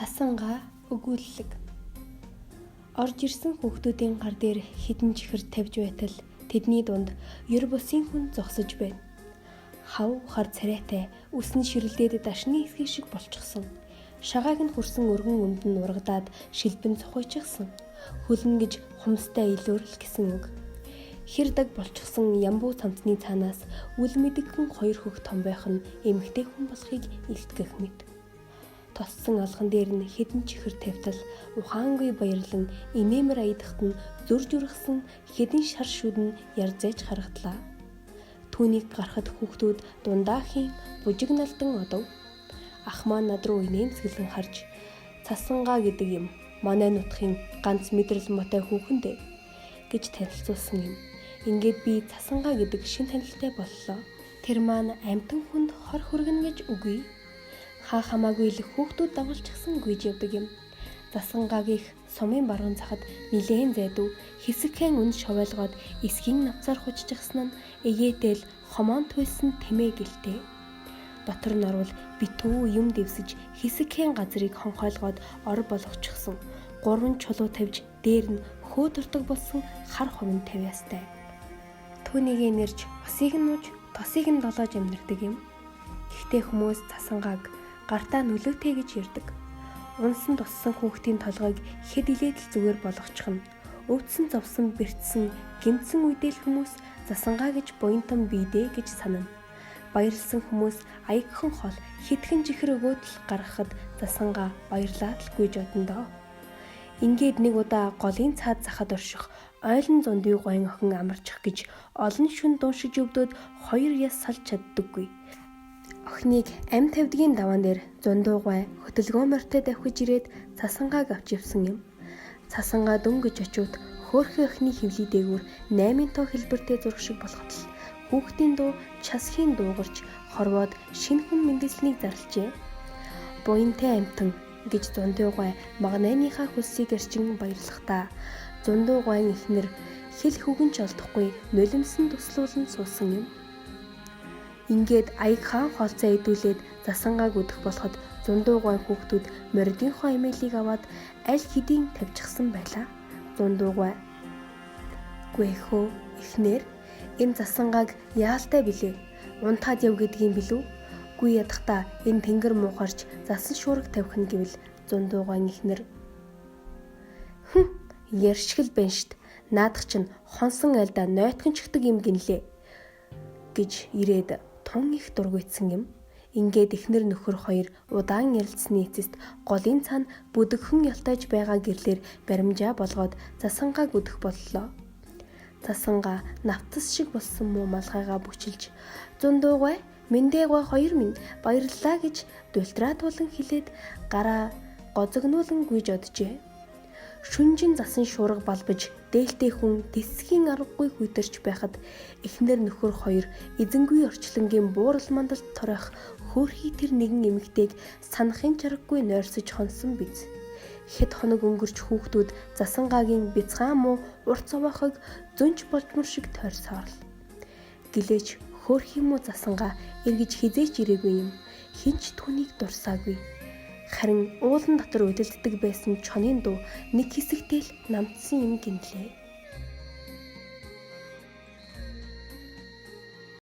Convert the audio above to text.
Цасангаа өгүүлэлэг. Орж ирсэн хүүхдүүдийн гар дээр хідэн чихэр тавьж байтал тэдний дунд ёр бусын хүн зогсож байна. Хав хар царайтай үсний ширэлдээд дашны хэсгийг шиг болчихсон. Шагааг нь хүрсэн өргөн өмд нь ургадаад шилбэн цохойчихсан. Хөлн гэж хумстай илүүрл гэсэн үг. Хэрдэг болчихсон ямбуу цамцны цаанаас үл мэдэгхэн хоёр хөх том байх нь эмэгтэй хүн болохыг илтгэх мэт. Тоссон алхан дээр нь хідэн чихэр тавьтал ухаангүй баярлан инээмэр аядахт нь зурж ургасан хідэн шар шүд нь ярзайж харагдлаа. Түүнийг гарахад хүүхдүүд дундаахийн бужиг налдан одов. Ах маань над руу инээмсэглэн харж "Цасангаа гэдэг юм манай нутгийн ганц мэдрэл мотой хүүхэн дээ" гэж танилцуулсан юм. Ингээд би Цасангаа гэдэг шин танилтай боллоо. Тэр маань амьтан хүнд хор хүргэнэ гэж үгүй. Хаа хамаагүй л хүүхдүүд дагуулчихсан гүйж явдаг юм. Засангаагийн сумын баруун захад нилээн зайдуу хэсэгхэн үн шовойлгоод эсгийн навцаар хуччихсан нь эгээтэл хомоон туйлсан тэмээ гэлтэй. Дотор нь орвол битүү юм дэвсэж хэсэгхэн газрыг хонхойлгоод ор болгочихсон. 3 чулуу тавьж дээр нь хөө дуртаг болсон хар хувин тавьяастай. Түүнийг нэрж усыг нь нууж тосыг нь долоож амьдардаг юм. Гэхдээ хүмүүс Цасангааг гартаа нөлөөтэй гэж ярьдаг. Унсан туссан хүүхдийн толгойг хэд илээдэл зүгээр болгочихно. Өвдсөн зовсон бэртсэн гэмтсэн үедээ л хүмүүс Засангаа гэж буянтан бийдэ гэж санана. Баярлсан хүмүүс аягхан хол хитгэн жихэр өгөөдөл гаргахад Засангаа баярлаад л гүйж одондоо. Ингээд нэг удаа голын цаад захад орших ойлон зундын гойн охин амарчих гэж олон шүн дуушиж өвдөд 2 яс салж чаддаггүй. Охиныг ам тавьдгийн даваан дээр зундуу гой хөтөлгөө морьтой давхиж ирээд Цасангааг авч явсан юм. Цасангаа дөнгөж очиод хөөхөн охины хөвлий дээгүүр 8 тоо хэлбэртэй зураг шиг болоход л хүүхдийн дуу часхийн дуугарч хорвоод шинэ хүн мэндэлснийг зарлжээ. Буянтай амтан гэж зундуу гой магнайныхаа хөлсийг арчин баярлахдаа зундуу гойн ихнэр хэл хүгэнч олдохгүй нулимсэн туслуулан суусан юм. Ингээд аяг хаан хоолцоо идүүлээд Засангааг өдөх болоход зундуу гой хүүхдүүд мордынхоо эмээлийг аваад аль хэдийн тавьчихсан байлаа. Зундуу гой "Гүйхөө ихнэр энэ Засангааг яалтай билээ? Унтаад яв гэдгийг билүү? Гүй ядахта энэ тэнгэр муухарч засан шуураг тавих нь" гэвэл зундуу гойн ихнэр "Яршгэл байна штт. Наадах чинь хонсон айлда нойтхон чигдэг юм гинлээ" гэж ирээд тун их дургуйтсан юм. Ингээд эхнэр нөхөр хоёр удаан ярилцсны эцэст голын цаана бүдэгхэн ялтайж байгаа гэрлэр баримжаа болгоод Засангааг өдөх боллоо. Засангаа навтас шиг болсон муу малгайгаа бүчилж "Зундуу гой, мэндээ гой 2 минь баярлалаа" гэж дултраа туулан хэлээд гараа гозогнуулан гүйж оджээ. Шүнжин засан шуурга балбаж дээлтэй хүн тэсгийн аргагүй хүйтэрч байхад эхнэр нөхөр хоёр эзэнгүй орчлонгийн буурал мандалд торох хөөрхий тэр нэгэн эмэгтэйг санахын чаргагүй нойрсож хонсон биз. Хэд хоног өнгөрч хүүхдүүд Засангаагийн бяцхан муу урт цаваахыг зөнч болжмор шиг тойрсоорл. Гэлээч хөөрхий муу Засангаа эргэж хизээч ирээгүй юм. Хинч түүнийг дурсаагүй. Харин уулан дотор удилддаг байсан чонын дуу нэг хэсэгтэй л намтсан юм гинлээ.